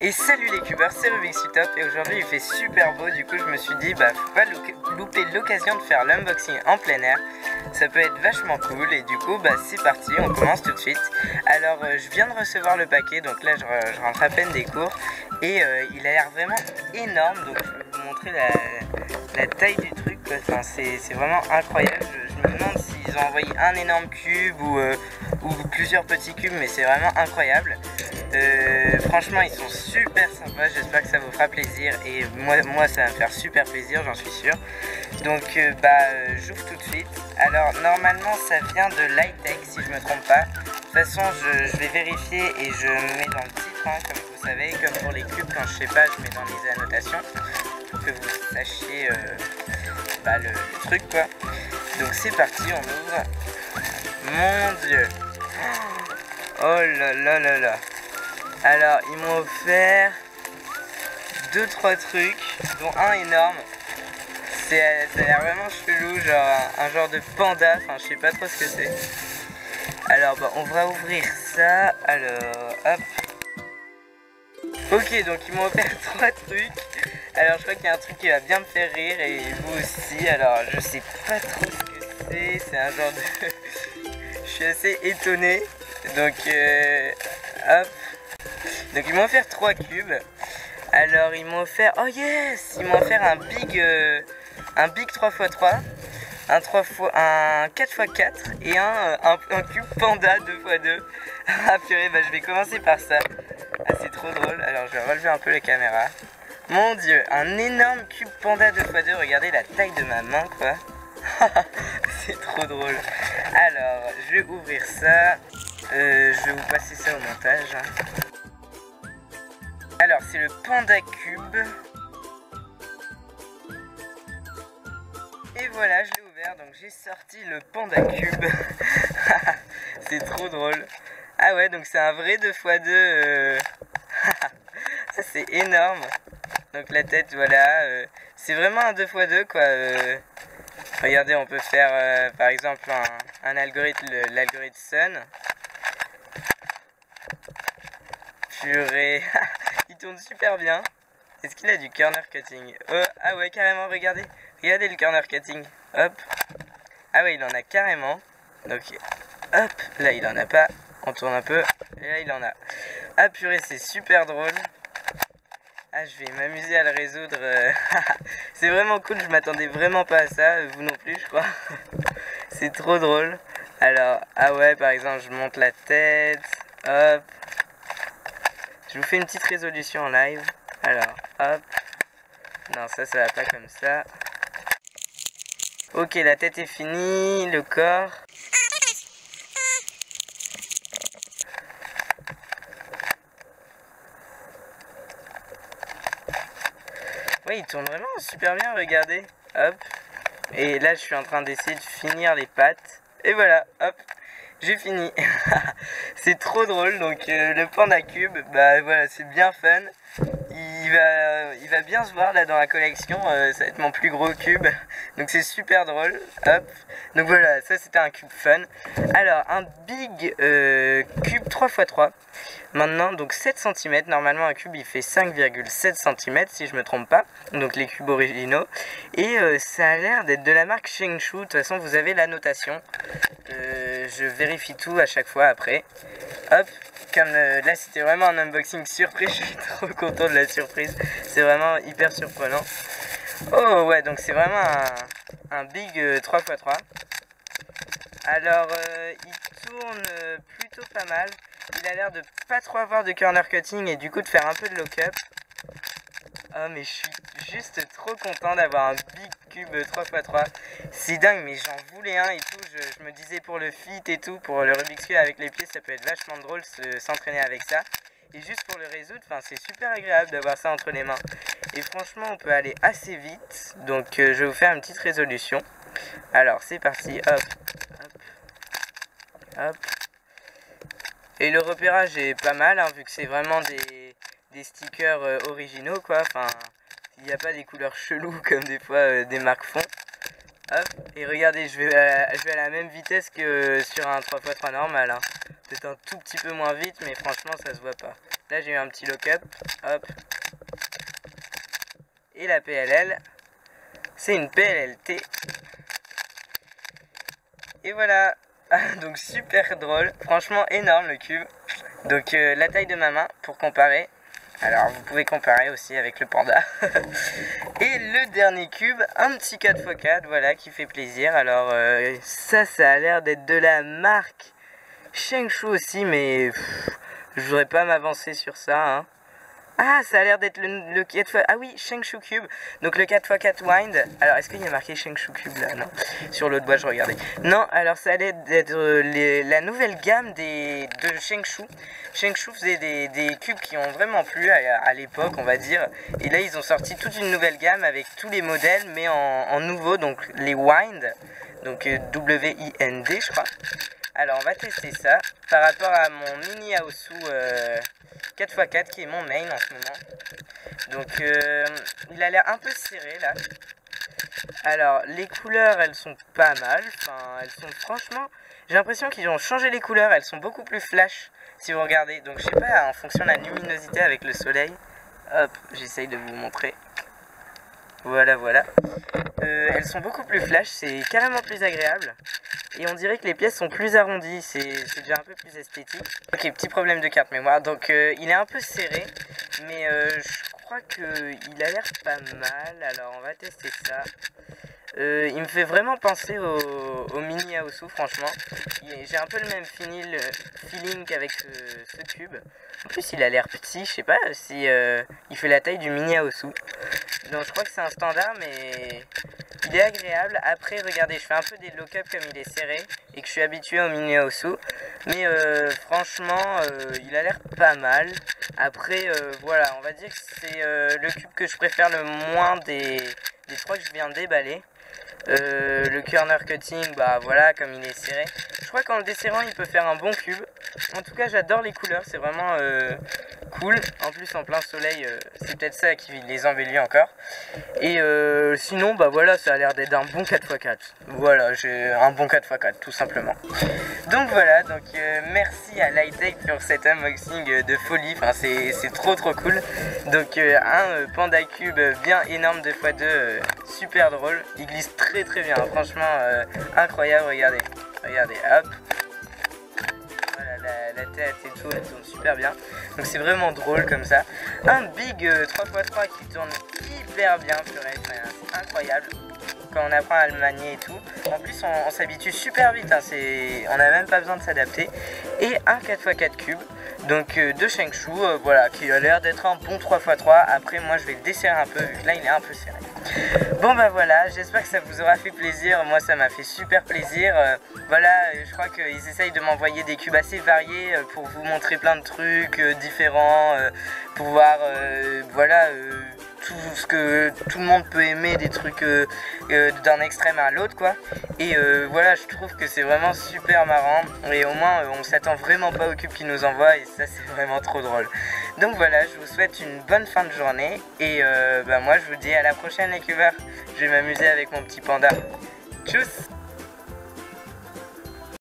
Et salut les cubeurs, c'est Rubik's Top et aujourd'hui il fait super beau, du coup je me suis dit faut pas louper l'occasion de faire l'unboxing en plein air. Ça peut être vachement cool et du coup c'est parti, on commence tout de suite. Alors je viens de recevoir le paquet, donc là je rentre à peine des cours et il a l'air vraiment énorme, donc je vais vous montrer la taille du truc quoi. Enfin, c'est vraiment incroyable, je me demande s'ils ont envoyé un énorme cube ou plusieurs petits cubes, mais c'est vraiment incroyable. Franchement ils sont super sympas, j'espère que ça vous fera plaisir et moi ça va me faire super plaisir, j'en suis sûr. Donc j'ouvre tout de suite. Alors normalement ça vient de Lightech si je me trompe pas. De toute façon je vais vérifier et je mets dans le titre hein, comme vous savez, comme pour les cubes quand je sais pas je mets dans les annotations pour que vous sachiez le truc quoi. Donc c'est parti, on ouvre. Mon dieu. Oh là là là là. Alors ils m'ont offert 2-3 trucs, dont un énorme. Ça a l'air vraiment chelou, genre un genre de panda, enfin je sais pas trop ce que c'est. Alors on va ouvrir ça, alors hop. Ok, donc ils m'ont offert 3 trucs. Alors je crois qu'il y a un truc qui va bien me faire rire et vous aussi, alors je sais pas trop ce que c'est un genre de... Je suis assez étonné, donc hop. Donc ils m'ont offert 3 cubes. Alors ils m'ont offert, oh yes, ils m'ont offert un big 3x3, un 4x4 et un cube panda 2x2. Ah purée, je vais commencer par ça. Ah c'est trop drôle, alors je vais relever un peu la caméra. Mon dieu, un énorme cube panda 2x2, regardez la taille de ma main quoi. C'est trop drôle. Alors je vais ouvrir ça, je vais vous passer ça au montage. Alors c'est le Panda Cube. Et voilà, je l'ai ouvert, donc j'ai sorti le Panda Cube. C'est trop drôle. Ah ouais, donc c'est un vrai 2x2. Ça c'est énorme. Donc la tête, voilà. C'est vraiment un 2x2 quoi. Regardez, on peut faire par exemple un algorithme, l'algorithme Sun. Purée. Il tourne super bien. Est-ce qu'il a du corner cutting? Ah ouais, carrément, regardez. Regardez le corner cutting. Hop. Ah ouais, il en a carrément. Donc, hop. Là, il en a pas. On tourne un peu. Et là, il en a. Ah purée, c'est super drôle. Ah, je vais m'amuser à le résoudre. C'est vraiment cool, je m'attendais vraiment pas à ça. Vous non plus, je crois. C'est trop drôle. Alors, ah ouais, par exemple, je monte la tête. Hop. Je vous fais une petite résolution en live. Alors, hop. Non, ça va pas comme ça. Ok, la tête est finie. Le corps. Oui, il tourne vraiment super bien, regardez. Hop. Et là, je suis en train d'essayer de finir les pattes. Et voilà, hop. J'ai fini. C'est trop drôle. Donc le Panda Cube, voilà, c'est bien fun. Il va bien se voir là dans la collection. Ça va être mon plus gros cube. Donc c'est super drôle. Hop. Donc voilà, ça c'était un cube fun. Alors un big cube 3x3. Maintenant donc 7 cm. Normalement un cube il fait 5,7 cm si je me trompe pas. Donc les cubes originaux. Et ça a l'air d'être de la marque Shengshu. De toute façon vous avez la notation. Je vérifie tout à chaque fois après. Hop, comme là c'était vraiment un unboxing surprise, je suis trop content de la surprise. C'est vraiment hyper surprenant. Oh ouais, donc c'est vraiment un big 3x3. Alors il tourne plutôt pas mal. Il a l'air de pas trop avoir de corner cutting et du coup de faire un peu de lock-up. Oh mais je suis juste trop content d'avoir un big cube 3x3. C'est dingue, mais j'en voulais un et tout. Je me disais pour le fit et tout, pour le Rubik's Cube avec les pieds, ça peut être vachement drôle s'entraîner avec ça. Et juste pour le résoudre, c'est super agréable d'avoir ça entre les mains. Et franchement, on peut aller assez vite. Donc je vais vous faire une petite résolution. Alors c'est parti, hop, hop, hop. Et le repérage est pas mal, hein, vu que c'est vraiment des stickers originaux quoi, enfin il n'y a pas des couleurs cheloues comme des fois des marques font. Hop, et regardez, je vais à la même vitesse que sur un 3x3 normal, hein. Peut-être un tout petit peu moins vite, mais franchement ça se voit pas. Là j'ai eu un petit lock-up, hop. Et la PLL, c'est une PLLT. Et voilà, donc super drôle, franchement énorme le cube. Donc la taille de ma main pour comparer. Alors vous pouvez comparer aussi avec le panda. Et le dernier cube, un petit 4x4, voilà, qui fait plaisir. Alors ça a l'air d'être de la marque Shengshu aussi, mais je voudrais pas m'avancer sur ça, hein. Ah, ça a l'air d'être le 4x... Ah oui, Shengshu Cube. Donc le 4x4 Wind. Alors, est-ce qu'il y a marqué Shengshu Cube là? Non. Sur l'autre boîte, je regardais. Non, alors ça a l'air d'être la nouvelle gamme de Shengshu. Shengshu faisait des cubes qui ont vraiment plu à l'époque, on va dire. Et là, ils ont sorti toute une nouvelle gamme avec tous les modèles, mais en nouveau. Donc les Wind. Donc W-I-N-D, je crois. Alors, on va tester ça par rapport à mon mini Aosu 4x4 qui est mon main en ce moment. Donc il a l'air un peu serré là. Alors les couleurs elles sont pas mal. Enfin elles sont franchement, j'ai l'impression qu'ils ont changé les couleurs. Elles sont beaucoup plus flash si vous regardez. Donc je sais pas, en fonction de la luminosité avec le soleil. Hop, j'essaye de vous montrer. Voilà, voilà. Elles sont beaucoup plus flash, c'est carrément plus agréable. Et on dirait que les pièces sont plus arrondies, c'est déjà un peu plus esthétique. Ok, petit problème de carte mémoire, donc il est un peu serré, mais je crois qu'il a l'air pas mal, alors on va tester ça. Il me fait vraiment penser au mini Aosu, franchement. J'ai un peu le même feeling qu'avec ce cube. En plus, il a l'air petit, je sais pas si il fait la taille du mini Aosu. Donc je crois que c'est un standard, mais il est agréable. Après, regardez, je fais un peu des lock-up comme il est serré et que je suis habitué au mini Aosu. Mais franchement, il a l'air pas mal. Après, voilà, on va dire que c'est le cube que je préfère le moins des trois que je viens de déballer. Le corner cutting, bah voilà, comme il est serré. Je crois qu'en le desserrant, il peut faire un bon cube. En tout cas, j'adore les couleurs, c'est vraiment cool. En plus, en plein soleil, c'est peut-être ça qui les embellit encore. Et sinon, bah voilà, ça a l'air d'être un bon 4x4. Voilà, j'ai un bon 4x4, tout simplement. Donc voilà, donc merci à Lightech pour cet unboxing de folie. Enfin, c'est trop cool. Donc un Panda Cube bien énorme 2x2, super drôle. Il glisse très bien, franchement incroyable. Regardez, hop. Voilà, la tête et tout, elle tourne super bien. Donc c'est vraiment drôle comme ça. Un big 3x3 qui tourne hyper bien, purée, c'est incroyable. Quand on apprend à le manier et tout. En plus on s'habitue super vite, hein, on n'a même pas besoin de s'adapter. Et un 4x4 cube, donc de Shengshu, voilà, qui a l'air d'être un bon 3x3. Après moi je vais le desserrer un peu, vu que là il est un peu serré. Bon bah voilà, j'espère que ça vous aura fait plaisir, moi ça m'a fait super plaisir. Voilà, je crois qu'ils essayent de m'envoyer des cubes assez variés pour vous montrer plein de trucs différents, pour voir, voilà, tout ce que tout le monde peut aimer, des trucs d'un extrême à l'autre quoi. Et voilà, je trouve que c'est vraiment super marrant et au moins on s'attend vraiment pas aux cubes qu'ils nous envoient et ça c'est vraiment trop drôle. Donc voilà, je vous souhaite une bonne fin de journée et bah moi je vous dis à la prochaine les cubeurs. Je vais m'amuser avec mon petit panda. Tchuss!